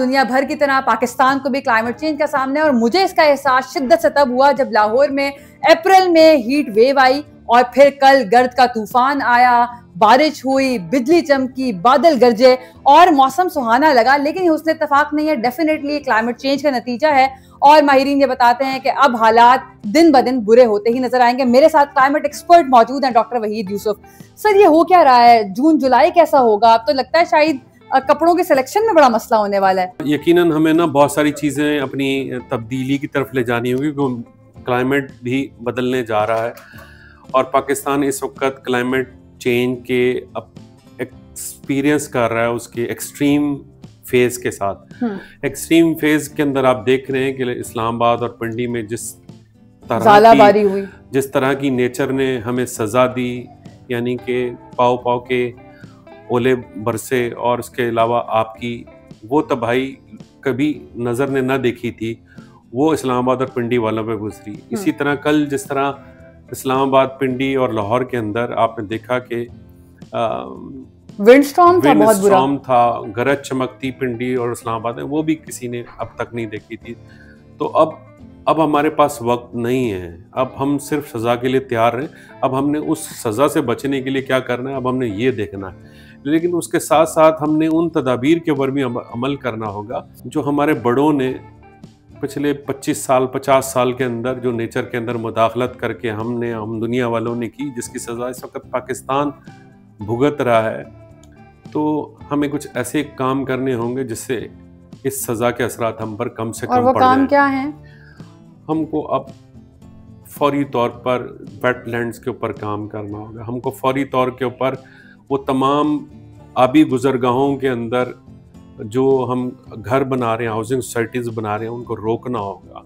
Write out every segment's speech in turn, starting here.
दुनिया भर की तरह पाकिस्तान को भी क्लाइमेट चेंज का सामना है और मुझे इसका एहसास शिद्दत से तब हुआ जब लाहौर में अप्रैल में हीट वेव आई और फिर कल गर्द का तूफान आया, बारिश हुई, बिजली चमकी, बादल गरजे और मौसम सुहाना लगा। लेकिन उसने इत्तेफाक नहीं है, डेफिनेटली क्लाइमेट चेंज का नतीजा है और माहिरीन ये बताते हैं कि अब हालात दिन ब दिन बुरे होते ही नजर आएंगे। मेरे साथ क्लाइमेट एक्सपर्ट मौजूद हैं, डॉक्टर वहीद यूसुफ। सर, ये हो क्या रहा है? जून जुलाई कैसा होगा? अब तो लगता है शायद कपड़ों के सिलेक्शन में बड़ा मसला होने वाला है। यकीनन हमें ना बहुत सारी चीज़ें अपनी तब्दीली की तरफ ले जानी होगी क्योंकि क्लाइमेट भी बदलने जा रहा है और पाकिस्तान इस वक्त क्लाइमेट चेंज के अब एक्सपीरियंस कर रहा है उसके एक्सट्रीम फेज के साथ। एक्सट्रीम फेज के अंदर आप देख रहे हैं कि इस्लामाबाद और पिंडी में जिस तरह की नेचर ने हमें सज़ा दी, यानी कि पाव के ओले बरसे और उसके अलावा आपकी वो तबाही कभी नज़र ने ना देखी थी, वो इस्लामाबाद और पिंडी वालों पे गुजरी। इसी तरह कल जिस तरह इस्लामाबाद, पिंडी और लाहौर के अंदर आपने देखा कि विंडस्टॉर्म था, गरज चमकती पिंडी और इस्लामाबाद में, वो भी किसी ने अब तक नहीं देखी थी। तो अब हमारे पास वक्त नहीं है, अब हम सिर्फ सज़ा के लिए तैयार हैं। अब हमने उस सज़ा से बचने के लिए क्या करना है, अब हमने ये देखना है। लेकिन उसके साथ साथ हमने उन तदाबीर के ऊपर भी अमल करना होगा जो हमारे बड़ों ने पिछले 25 साल 50 साल के अंदर जो नेचर के अंदर मुदाखलत करके हम दुनिया वालों ने की, जिसकी सज़ा इस वक्त पाकिस्तान भुगत रहा है। तो हमें कुछ ऐसे काम करने होंगे जिससे इस सज़ा के असरात हम पर कम से कम पड़ जाएं। काम क्या है? हमको अब फौरी तौर पर वेटलैंड्स के ऊपर काम करना होगा। हमको फौरी तौर के ऊपर वो तमाम आबी गुजरगाहों के अंदर जो हम घर बना रहे हैं, हाउसिंग सोसाइटीज़ बना रहे हैं, उनको रोकना होगा।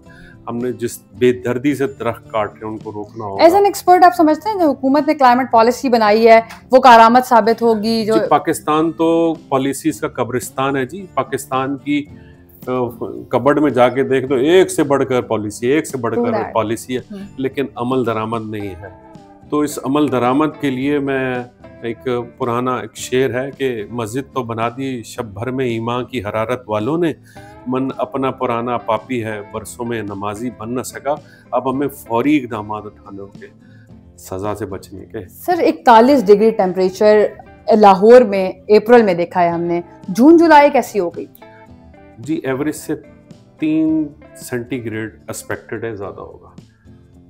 हमने जिस बेदर्दी से दरख्त काट रहे हैं उनको रोकना होगा। एज एन एक्सपर्ट आप समझते हैं जो हुकूमत ने क्लाइमेट पॉलिसी बनाई है वो कारआमद साबित होगी? जो पाकिस्तान तो पॉलिसीज का कब्रिस्तान है जी। पाकिस्तान की कबर्ड में जाके देख दो, एक से बढ़कर पॉलिसी है, लेकिन अमल दरामद नहीं है। तो इस अमल दरामद के लिए मैं एक पुराना एक शेर है कि मस्जिद तो बना दी शब भर में ईमान की हरारत वालों ने, मन अपना पुराना पापी है बरसों में नमाजी बन न सका। अब हमें फौरी इक़दाम उठाने होंगे सज़ा से बचने के। सर, 41 डिग्री टेम्परेचर लाहौर में अप्रैल में देखा है हमने। जून जुलाई कैसी हो गई? जी, एवरेज से 3 सेंटीग्रेड एक्सपेक्टेड है, ज़्यादा होगा।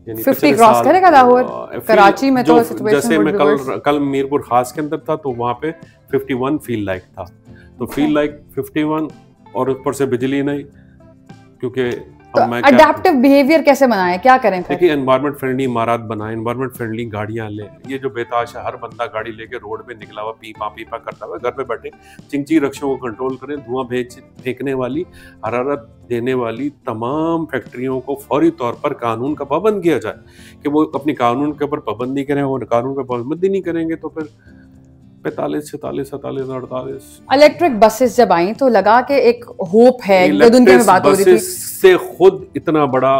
50 क्रॉस करेगा लाहौर। कराची में तो जैसे मैं कल मीरपुर खास के अंदर था तो वहाँ पे 51 फील लाइक था। तो फील लाइक 51 और ऊपर से बिजली नहीं, क्योंकि अडैप्टिव बिहेवियर कैसे बनाएं, क्या करें? देखिए, एनवायरनमेंट फ्रेंडली इमारत बनाएं, एनवायरनमेंट फ्रेंडली गाड़ियां लें। ये जो बेताश है, हर बंदा गाड़ी लेके रोड पे निकला हुआ पीपा करता हुआ, घर पे बैठे चिंची रक्षों को कंट्रोल करें। धुआं फेंकने वाली, हरारत देने वाली तमाम फैक्ट्रियों को फौरी तौर पर कानून का पाबंद किया जाए कि वो अपनी कानून के ऊपर पाबंदी करें। वो कानून पर पाबंदी नहीं करेंगे तो फिर 45, 46, 47, 48 इलेक्ट्रिक बसेस जब आई तो लगा कि एक होप है। दुनिया में बात हो रही थी से खुद इतना बड़ा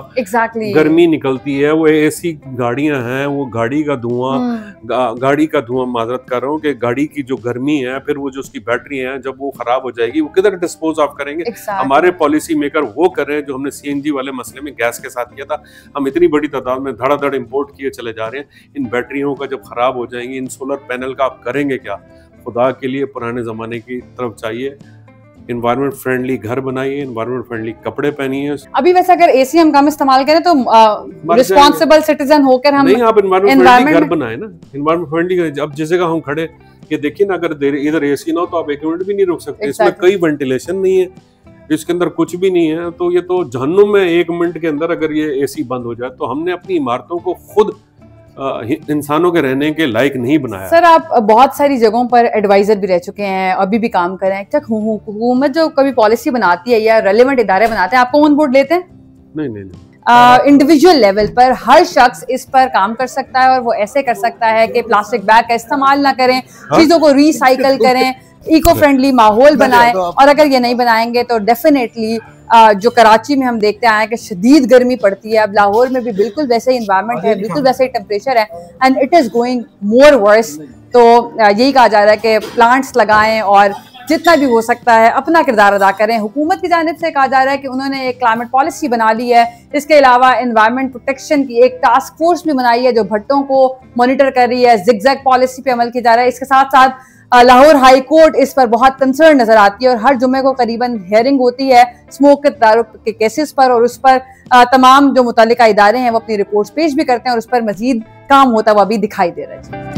गर्मी निकलती है। वो ऐसी गाड़ियां हैं, वो गाड़ी का धुआं माजरत कर रहा हूँ कि गाड़ी की जो गर्मी है, फिर वो जो उसकी बैटरी है, जब वो खराब हो जाएगी वो किधर डिस्पोज ऑफ करेंगे? हमारे पॉलिसी मेकर वो कर रहे हैं जो हमने सीएनजी वाले मसले में गैस के साथ किया था। हम इतनी बड़ी तादाद में धड़ाधड़ इंपोर्ट किए चले जा रहे हैं। इन बैटरियों का जब खराब हो जाएंगी, इन सोलर पैनल का आप करेंगे क्या? खुदा के लिए पुराने ज़माने की तरफ चाहिए। एनवायरनमेंट फ्रेंडली घर बनाइए, एनवायरनमेंट फ्रेंडली कपड़े पहनिए। अभी वैसे अगर एसी हम कम इस्तेमाल करें तो रिस्पांसिबल सिटीजन होकर हम नहीं, आप एनवायरनमेंट फ्रेंडली घर बनाए ना। एनवायरनमेंट फ्रेंडली, अब जिस जगह हम खड़े, ये देखिए ना, अगर इधर एसी ना हो तो आप 1 मिनट भी नहीं रुक सकते। इसमें कोई वेंटिलेशन नहीं है, इसके अंदर कुछ भी नहीं है। तो ये तो जहन्नुम में 1 मिनट के अंदर अगर ये एसी बंद हो जाए। तो हमने अपनी इमारतों को खुद इंसानों के रहने के लायक नहीं बनाया। सर, आप बहुत सारी जगहों पर एडवाइजर भी रह चुके हैं, अभी भी काम कर रहे हैं। हुकूमत जो कभी पॉलिसी बनाती है या रेलेवेंट इदारे बनाते हैं, आपको ऑन बोर्ड लेते हैं? नहीं। इंडिविजुअल लेवल पर हर शख्स इस पर काम कर सकता है और वो ऐसे कर सकता है कि प्लास्टिक बैग का इस्तेमाल ना करें, चीजों को रिसाइकल करें, इको फ्रेंडली माहौल बनाएं। और अगर ये नहीं बनाएंगे तो डेफिनेटली जो कराची में हम देखते आए हैं कि शदीद गर्मी पड़ती है, अब लाहौर में भी बिल्कुल वैसे ही इन्वायरमेंट है, बिल्कुल वैसे ही टेम्परेचर है, and it is going more verse. तो यही कहा जा रहा है कि प्लांट्स लगाएं और जितना भी हो सकता है अपना किरदार अदा करें। हुकूमत की जानिब से कहा जा रहा है कि उन्होंने एक क्लाइमेट पॉलिसी बना ली है। इसके अलावा एनवायरमेंट प्रोटेक्शन की एक टास्क फोर्स भी बनाई है जो भट्टों को मॉनिटर कर रही है। जिगजैग पॉलिसी पे अमल किया जा रहा है। इसके साथ साथ लाहौर हाई कोर्ट इस पर बहुत कंसर्न नजर आती है और हर जुम्मे को करीबन हियरिंग होती है स्मोक के तदारुक के केसेस पर, और उस पर तमाम जो मुतल्लिका इदारे हैं वो अपनी रिपोर्ट्स पेश भी करते हैं और उस पर मजीद काम होता हुआ भी दिखाई दे रहा है।